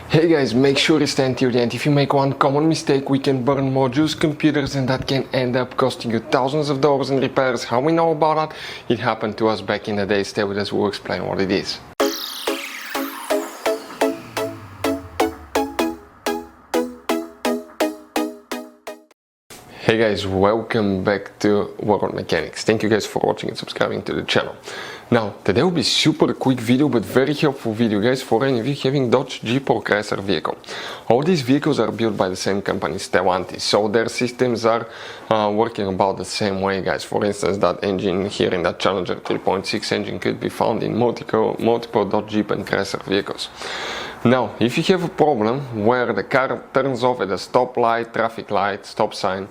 Hey guys, make sure you stay until the end. If you make one common mistake, we can burn modules, computers, and that can end up costing you thousands of dollars in repairs. How we know about that? It happened to us back in the day. Stay with us, we'll explain what it is. Hey guys, welcome back to World Mechanics. Thank you guys for watching and subscribing to the channel. Now, today will be super quick video, but very helpful video guys for any of you having Dodge, Jeep or Chrysler vehicle. All these vehicles are built by the same company, Stellantis, so their systems are working about the same way guys. For instance, that engine here in that Challenger 3.6 engine could be found in multiple Dodge Jeep and Chrysler vehicles. Now, if you have a problem where the car turns off at a stop light, traffic light, stop sign,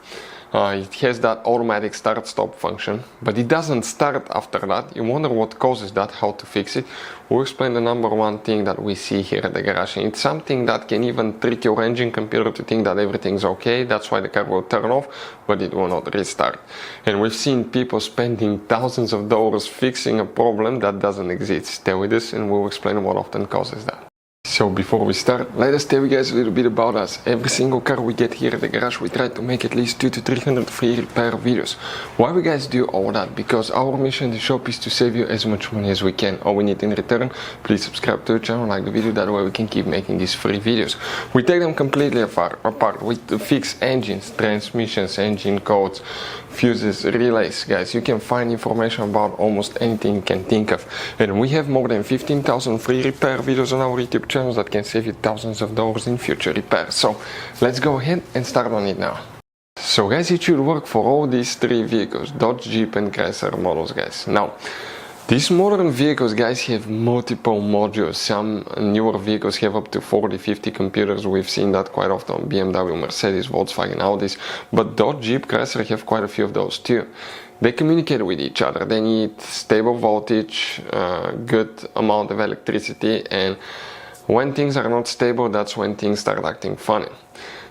it has that automatic start-stop function, but it doesn't start after that. You wonder what causes that, how to fix it. We'll explain the number one thing that we see here at the garage. And it's something that can even trick your engine computer to think that everything's okay. That's why the car will turn off, but it will not restart. And we've seen people spending thousands of dollars fixing a problem that doesn't exist. Stay with us and we'll explain what often causes that. So before we start, let us tell you guys a little bit about us. Every single car we get here at the garage, we try to make at least 200 to 300 free repair videos. Why we guys do all that? Because our mission in the shop is to save you as much money as we can. All we need in return, please subscribe to the channel, like the video, that way we can keep making these free videos. We take them completely apart. We fix engines, transmissions, engine codes, fuses, relays. Guys, you can find information about almost anything you can think of. And we have more than 15,000 free repair videos on our YouTube channel that can save you thousands of dollars in future repairs. So let's go ahead and start on it now. So guys, it should work for all these three vehicles, Dodge, Jeep and Chrysler models guys. Now, these modern vehicles guys have multiple modules. Some newer vehicles have up to 40-50 computers. We've seen that quite often on BMW, Mercedes, Volkswagen, Audis, but Dodge, Jeep, Chrysler have quite a few of those too. They communicate with each other. They need stable voltage, good amount of electricity, and when things are not stable, that's when things start acting funny.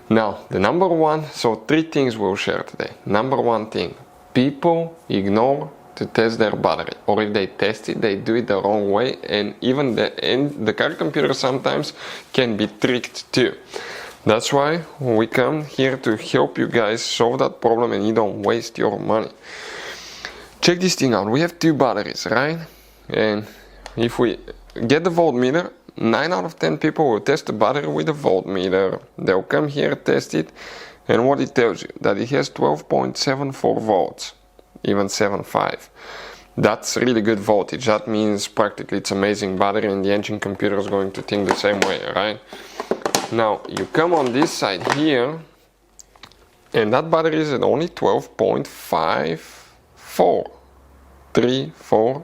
Now, the number one, so three things we'll share today. Number one thing, people ignore to test their battery, or if they test it, they do it the wrong way, and even the car computer sometimes can be tricked too. That's why we come here to help you guys solve that problem and you don't waste your money. Check this thing out. We have two batteries, right? And if we get the voltmeter, 9 out of 10 people will test the battery with a voltmeter. They'll come here, test it, and what it tells you, that it has 12.74 volts, even 7.5. That's really good voltage. That means practically it's amazing battery, and the engine computer is going to think the same way, right? Now, you come on this side here, and that battery is at only 12.54. 3, 4.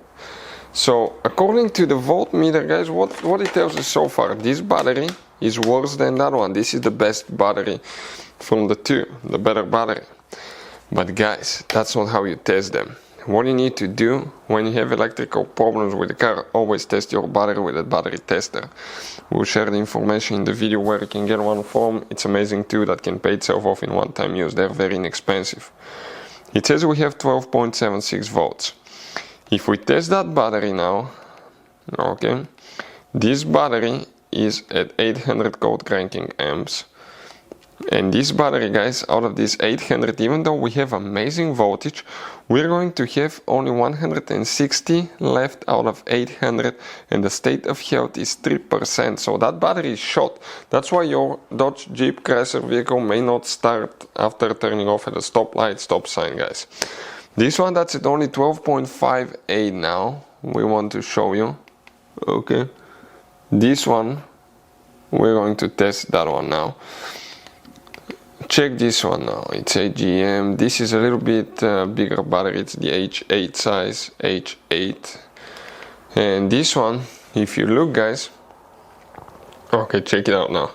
So, according to the voltmeter, guys, what it tells us so far, this battery is worse than that one. This is the best battery from the two, the better battery. But guys, that's not how you test them. What you need to do when you have electrical problems with the car, always test your battery with a battery tester. We'll share the information in the video where you can get one from. It's amazing too, that can pay itself off in one-time use. They're very inexpensive. It says we have 12.76 volts. If we test that battery now, okay, this battery is at 800 cold cranking amps. And this battery, guys, out of this 800, even though we have amazing voltage, we're going to have only 160 left out of 800, and the state of health is 3%. So that battery is shot. That's why your Dodge Jeep Chrysler vehicle may not start after turning off at a stoplight, stop sign, guys. This one, that's at only 12.58 now. We want to show you. Okay. This one, we're going to test that one now. Check this one now. It's a GM. This is a little bit bigger battery. It's the H8 size, H8. And this one, if you look, guys, okay, check it out now.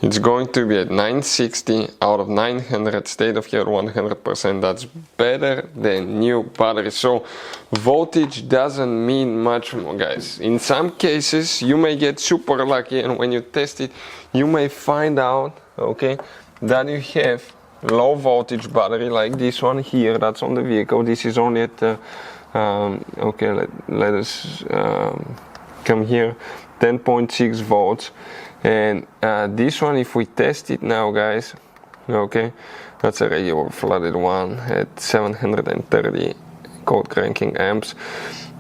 It's going to be at 960 out of 900, state of health 100%. That's better than new battery. So voltage doesn't mean much more, guys. In some cases, you may get super lucky, and when you test it, you may find out, okay, that you have low voltage battery like this one here. That's on the vehicle. This is only at okay, let us come here. 10.6 volts. And this one, if we test it now, guys, okay, that's a regular flooded one at 730 cold cranking amps.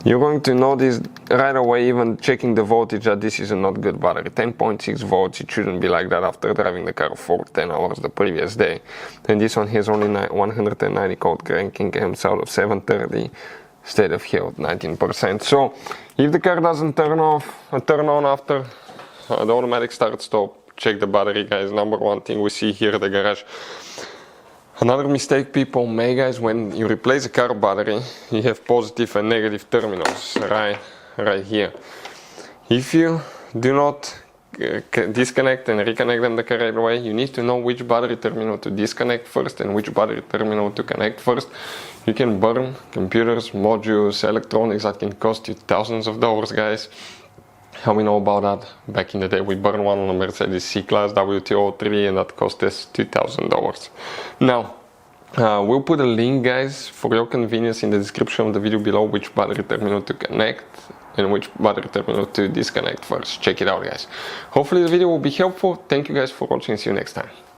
You're going to notice right away, even checking the voltage, that this is a not good battery. 10.6 volts, it shouldn't be like that after driving the car for 10 hours the previous day. And this one has only 190 cold cranking amps out of 730, state of health 19%. So if the car doesn't turn on after the automatic start stop, check the battery, guys. Number one thing we see here at the garage. Another mistake people make, guys, when you replace a car battery, you have positive and negative terminals right here. If you do not disconnect and reconnect them the correct way, you need to know which battery terminal to disconnect first and which battery terminal to connect first. You can burn computers, modules, electronics that can cost you thousands of dollars, guys. How we know about that? Back in the day, we burned one on a Mercedes C-Class WT03 and that cost us $2,000. Now, we'll put a link, guys, for your convenience in the description of the video below, which battery terminal to connect and which battery terminal to disconnect first. Check it out, guys. Hopefully the video will be helpful. Thank you guys for watching. See you next time.